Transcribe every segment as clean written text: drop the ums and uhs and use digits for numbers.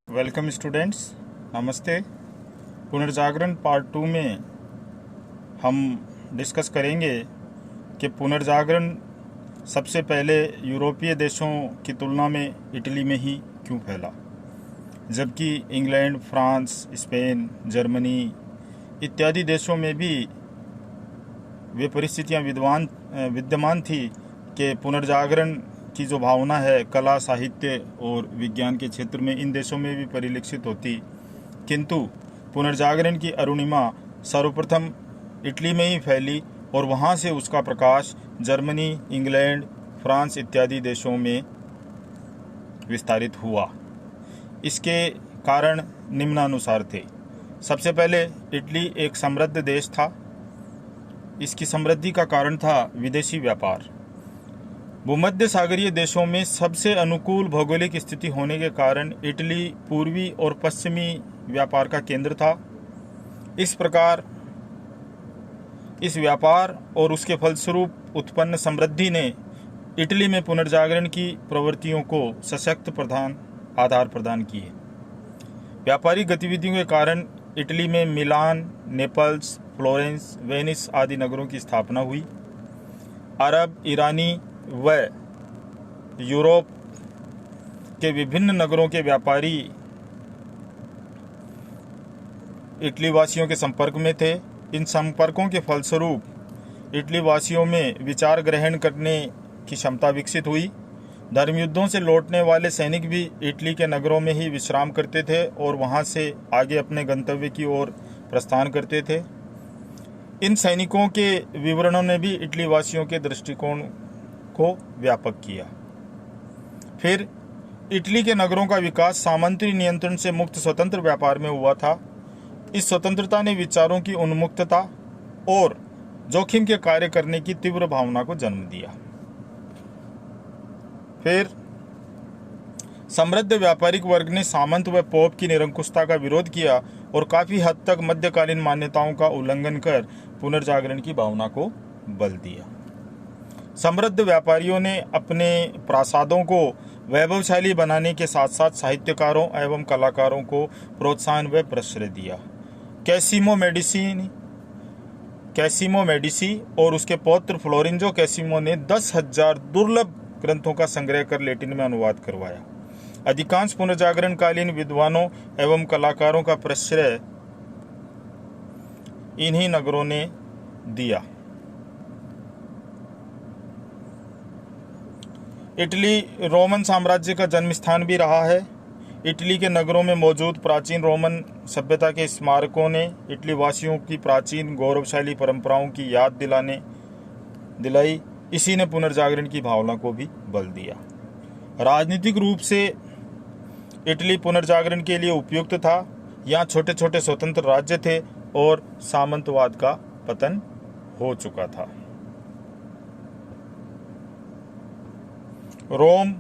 Welcome students, नमस्ते। पुनर्जागरण part 2 में हम डिस्कस करेंगे कि पुनर्जागरण सबसे पहले यूरोपीय देशों की तुलना में इटली में ही क्यों फैला, जबकि इंग्लैंड, फ्रांस, स्पेन, जर्मनी इत्यादि देशों में भी वे परिस्थितियां विद्यमान थी कि पुनर्जागरण की जो भावना है कला, साहित्य और विज्ञान के क्षेत्र में इन देशों में भी परिलक्षित होती, किंतु पुनर्जागरण की अरुणिमा सर्वप्रथम इटली में ही फैली और वहाँ से उसका प्रकाश जर्मनी, इंग्लैंड, फ्रांस इत्यादि देशों में विस्तारित हुआ। इसके कारण निम्नानुसार थे। सबसे पहले इटली एक समृद्ध देश था। इसकी समृद्धि का कारण था विदेशी व्यापार। भूमध्य सागरीय देशों में सबसे अनुकूल भौगोलिक स्थिति होने के कारण इटली पूर्वी और पश्चिमी व्यापार का केंद्र था। इस प्रकार इस व्यापार और उसके फलस्वरूप उत्पन्न समृद्धि ने इटली में पुनर्जागरण की प्रवृत्तियों को सशक्त आधार प्रदान किए। व्यापारिक गतिविधियों के कारण इटली में मिलान, नेपल्स, फ्लोरेंस, वेनिस आदि नगरों की स्थापना हुई। अरब, ईरानी व यूरोप के विभिन्न नगरों के व्यापारी इटली वासियों के संपर्क में थे। इन संपर्कों के फलस्वरूप इटली वासियों में विचार ग्रहण करने की क्षमता विकसित हुई। धर्मयुद्धों से लौटने वाले सैनिक भी इटली के नगरों में ही विश्राम करते थे और वहां से आगे अपने गंतव्य की ओर प्रस्थान करते थे। इन सैनिकों के विवरणों ने भी इटली वासियों के दृष्टिकोण को व्यापक किया। फिर इटली के नगरों का विकास सामंती नियंत्रण से मुक्त स्वतंत्र व्यापार में हुआ था। इस स्वतंत्रता ने विचारों की उन्मुक्तता और जोखिम के कार्य करने की तीव्र भावना को जन्म दिया। फिर समृद्ध व्यापारिक वर्ग ने सामंत व पोप की निरंकुशता का विरोध किया और काफी हद तक मध्यकालीन मान्यताओं का उल्लंघन कर पुनर्जागरण की भावना को बल दिया। समृद्ध व्यापारियों ने अपने प्रासादों को वैभवशाली बनाने के साथ साथ साहित्यकारों एवं कलाकारों को प्रोत्साहन व प्रश्रय दिया। कैसिमो मेडिसी और उसके पौत्र फ्लोरेंजो कैसिमो ने 10,000 दुर्लभ ग्रंथों का संग्रह कर लैटिन में अनुवाद करवाया। अधिकांश पुनर्जागरण कालीन विद्वानों एवं कलाकारों का प्रश्रय इन्हीं नगरों ने दिया। इटली रोमन साम्राज्य का जन्म स्थान भी रहा है। इटली के नगरों में मौजूद प्राचीन रोमन सभ्यता के स्मारकों ने इटली वासियों की प्राचीन गौरवशाली परंपराओं की याद दिलाई। इसी ने पुनर्जागरण की भावना को भी बल दिया। राजनीतिक रूप से इटली पुनर्जागरण के लिए उपयुक्त था। यहाँ छोटे छोटे स्वतंत्र राज्य थे और सामंतवाद का पतन हो चुका था। रोम,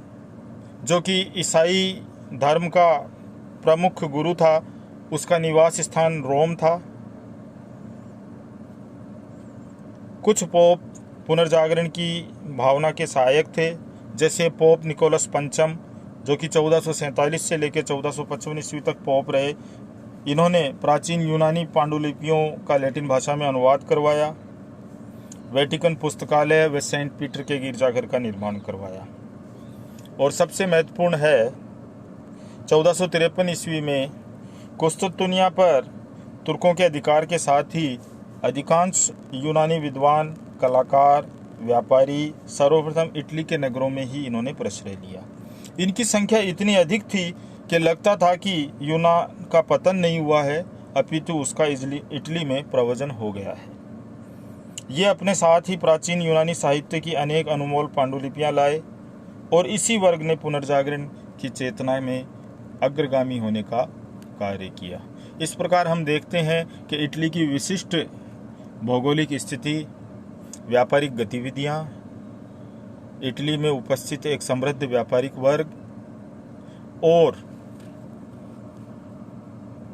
जो कि ईसाई धर्म का प्रमुख गुरु था, उसका निवास स्थान रोम था। कुछ पोप पुनर्जागरण की भावना के सहायक थे, जैसे पोप निकोलस पंचम, जो कि 1447 से लेकर 1455 ईस्वी तक पोप रहे। इन्होंने प्राचीन यूनानी पांडुलिपियों का लैटिन भाषा में अनुवाद करवाया। वेटिकन पुस्तकालय व सेंट पीटर के गिरजाघर का निर्माण करवाया। और सबसे महत्वपूर्ण है 1453 ईस्वी में कुस्तुतुनिया पर तुर्कों के अधिकार के साथ ही अधिकांश यूनानी विद्वान, कलाकार, व्यापारी सर्वप्रथम इटली के नगरों में ही इन्होंने प्रश्रय लिया। इनकी संख्या इतनी अधिक थी कि लगता था कि यूनान का पतन नहीं हुआ है, अपितु उसका इटली में प्रवचन हो गया है। ये अपने साथ ही प्राचीन यूनानी साहित्य की अनेक अनमोल पांडुलिपियां लाए और इसी वर्ग ने पुनर्जागरण की चेतना में अग्रगामी होने का कार्य किया। इस प्रकार हम देखते हैं कि इटली की विशिष्ट भौगोलिक स्थिति, व्यापारिक गतिविधियां, इटली में उपस्थित एक समृद्ध व्यापारिक वर्ग और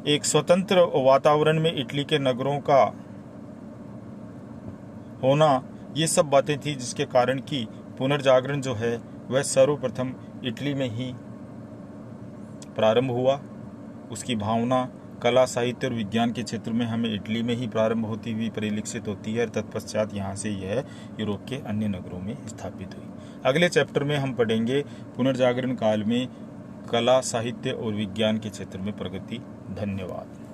एक स्वतंत्र वातावरण में इटली के नगरों का होना, ये सब बातें थी जिसके कारण कि पुनर्जागरण जो है वह सर्वप्रथम इटली में ही प्रारंभ हुआ। उसकी भावना कला, साहित्य और विज्ञान के क्षेत्र में हमें इटली में ही प्रारंभ होती हुई परिलक्षित होती है और तत्पश्चात यहाँ से यह यूरोप के अन्य नगरों में स्थापित हुई। अगले चैप्टर में हम पढ़ेंगे पुनर्जागरण काल में कला, साहित्य और विज्ञान के क्षेत्र में प्रगति। धन्यवाद।